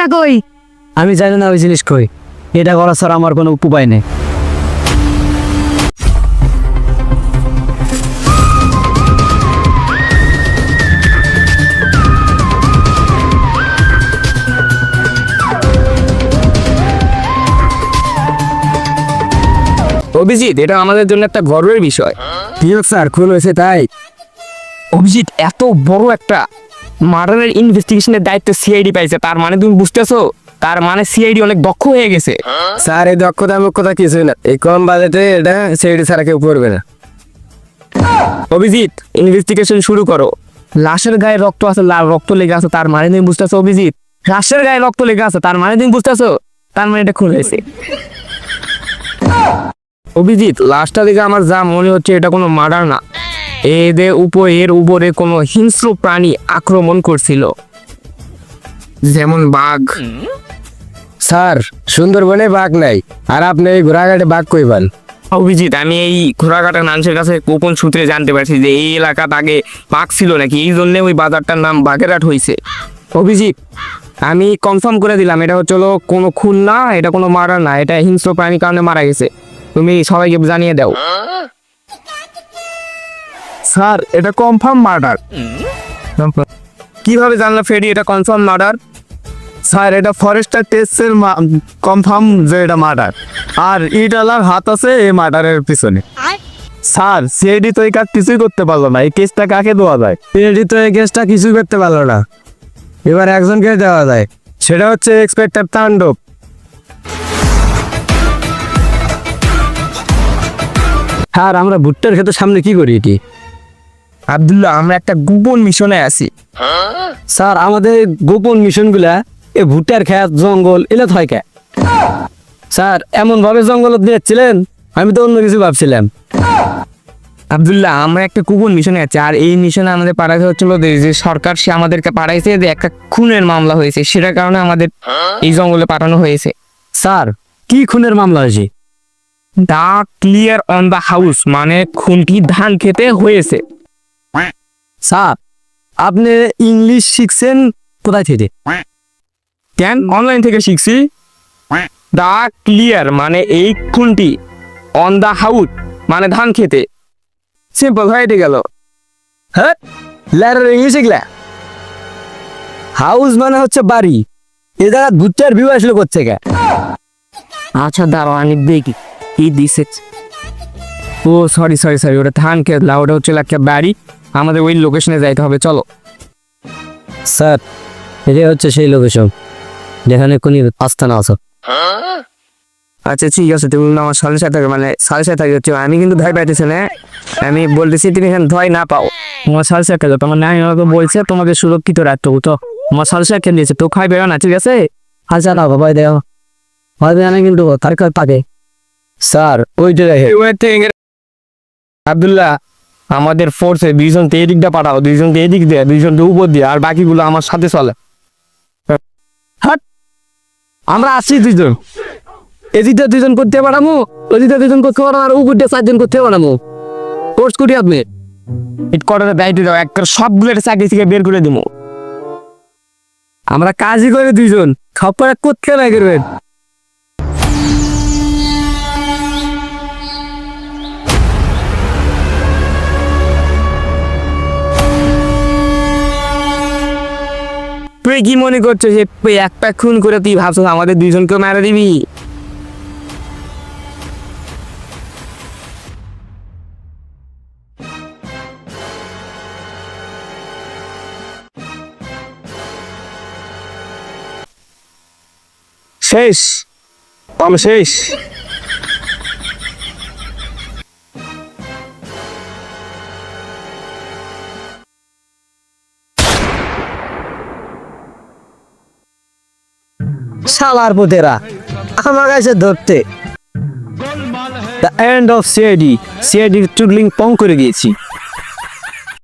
জিনিসটা কই? আমি জানি না ওই জিনিস কই। এটা করা ছাড়া আমার কোনো উপায় নেই। অভিজিৎ, এটা আমাদের জন্য একটা গর্বের বিষয়। স্যার খুন হয়েছে তাই? অভিজিৎ, এত বড় একটা মার্ডারের ইনভেস্টিগেশনের দায়িত্ব সিআইডি পাইছে, তার মানে তুমি বুঝতেছো? তার মানে সিআইডি অনেক দক্ষ হয়ে গেছে। স্যার এই দক্ষতা মুখ্যতা কিছুই না, এই কম বাজেটে এটা সিআইডি ছাড়া কেউ করবে না। অভিজিৎ, ইনভেস্টিগেশন শুরু করো। লাশের গায়ে রক্ত আছে, লাল রক্ত লেগে আছে, তার মানে তুমি বুঝতেছো? অভিজিৎ, লাশের গায়ে রক্ত লেগে আছে, তার মানে তুমি বুঝতেছো? তার মানে এটা খুন হয়েছে। অভিজিৎ, লাশটা দেখে আমার যা মনে হচ্ছে এটা কোনো মার্ডার না, এর উপরে কোনো হিংস্র প্রাণী আক্রমণ করছিল, যেমন বাঘ। স্যার সুন্দরবনে বাঘ নাই, আর আপনি এই ঘোড়াঘাটে বাঘ কইবেন? অভিজিৎ, আমি এই ঘোড়াঘাটা মানুষের কাছে গোপন সূত্রে জানতে পারছি যে এই এলাকাতে আগে বাঘ ছিল নাকি, এই জন্য ওই বাজারটার নাম বাগেরহাট হয়েছে। অভিজিৎ, আমি কনফার্ম করে দিলাম এটা হচ্ছে কোনো খুন না, এটা কোনো মার্ডার না, এটা হিংস্র প্রাণীর কারণে মারা গেছে। তুমি সবাইকে জানিয়ে দাও। স্যার এটা কনফার্ম মার্ডার। কিভাবে জানলা ফেডি এটা কনফার্ম মার্ডার? স্যার এটা ফরেস্টার টেস্টের কনফার্ম যে এটা মার্ডার, আর ইটালার হাত আছে এই মার্ডারের পিছনে। স্যার সিআইডি তো এই কাজ কিছুই করতে পারলো না, এই কেসটা কাকে দেওয়া যায়? সিআইডি তো এই কেসটা কিছুই করতে পারলো না, এবার একজনকে দেওয়া যায়, সেটা হচ্ছে ইন্সপেক্টর তাণ্ডব। স্যার আমরা ভুট্টার ক্ষেতের সামনে কি করি এটি? আব্দুল্লাহ, আমরা একটা গোপন মিশনে আছি। স্যার আমাদের গোপন মিশনগুলা এই ভুট্টার ক্ষেত জঙ্গল এলে হয় কে? স্যার এমন ভাবে জঙ্গল দিয়েছিলেন, আমি তো অন্য কিছু ভাবছিলাম। আব্দুল্লাহ, আমরা একটা গোপন মিশনে আছি, আর এই মিশনে আমাদের পাঠাতে হচ্ছিল যে সরকার সে আমাদেরকে পাঠাইছে যে একটা খুনের মামলা হয়েছে, সেটার কারণে আমাদের এই জঙ্গলে পাঠানো হয়েছে। স্যার কি খুনের মামলা হয়েছে? দা ক্লিয়ার অন দা হাউস, মানে খুনটি ধান খেতে হয়েছে। স্যার আপনি ইংলিশ শিখছেন কোথায় থেকে? কেন, অনলাইন থেকে শিখছি। দা ক্লিয়ার মানে এই খুনটি, অন দা হাউস মানে ধান খেতে, সিম্পল হয়ে গেল। হ্যাঁ লেটার ইংলিশ শিখলা? হাউস মানে হচ্ছে বাড়ি, এ জায়গা ভুট্টার ভিউ আসলে করছে কে? আচ্ছা দাঁড়াও, আমি দেখি কি দিছে। ও সরি, ওটা ধান খেত না, ওটা হচ্ছে একটা বাড়ি। আমাদের ওই লোকেশনে যাইতে হবে, চলো। স্যার এটা হচ্ছে সেই লোকেশন যেখানে কোন আস্থানা আছে। আচ্ছা ঠিক আছে, তুমি আমার সাথে সাথে মানে সাথে সাথে হচ্ছে, আমি কিন্তু ভয় পাইতেছি না, আমি বলতেছি তুমি এখানে ভয় না পাও। তোমার সাথে সাথে তোমার নানি আমাকে বলছে তোমাকে সুরক্ষিত রাখতে, তো আমার সাথে সাথে নিয়েছে, তো খাই বেরো না, ঠিক আছে? আচ্ছা না বাবা দেও ভয় দেয় না কিন্তু তার কাছে পাকে। স্যার ওইটা দেখে আব্দুল্লাহ, আমাদের ফোর্সে দুইজন তো এদিকটা পাঠাও, দুইজন তো এদিক দিয়ে, দুইজন তো উপর দিয়ে, আর বাকিগুলো আমার সাথে চলে। আমরা আসছি দুইজন, এদিকটা দুইজন করতে পারামো, ওদিকটা দুইজন করতে পারাম, আর উপর দিয়ে চারজন করতে পারামো। কোর্স করি আপনি ইট করার দায়িত্ব দাও, একটা সবগুলো চাকরি থেকে বের করে দিব। আমরা কাজই করে দুইজন, সব করে করতে না করবেন। তুই কি মনে করছো যে এক প্যাক খুন করে তুই ভাবছো আমাদের দুইজনকে মেরে দিবি? শেষ, আমি শেষ। শালার পুতেরা আমার কাছে ধরতে। The end of CID, CID টুডলিং পং করে গিয়েছি।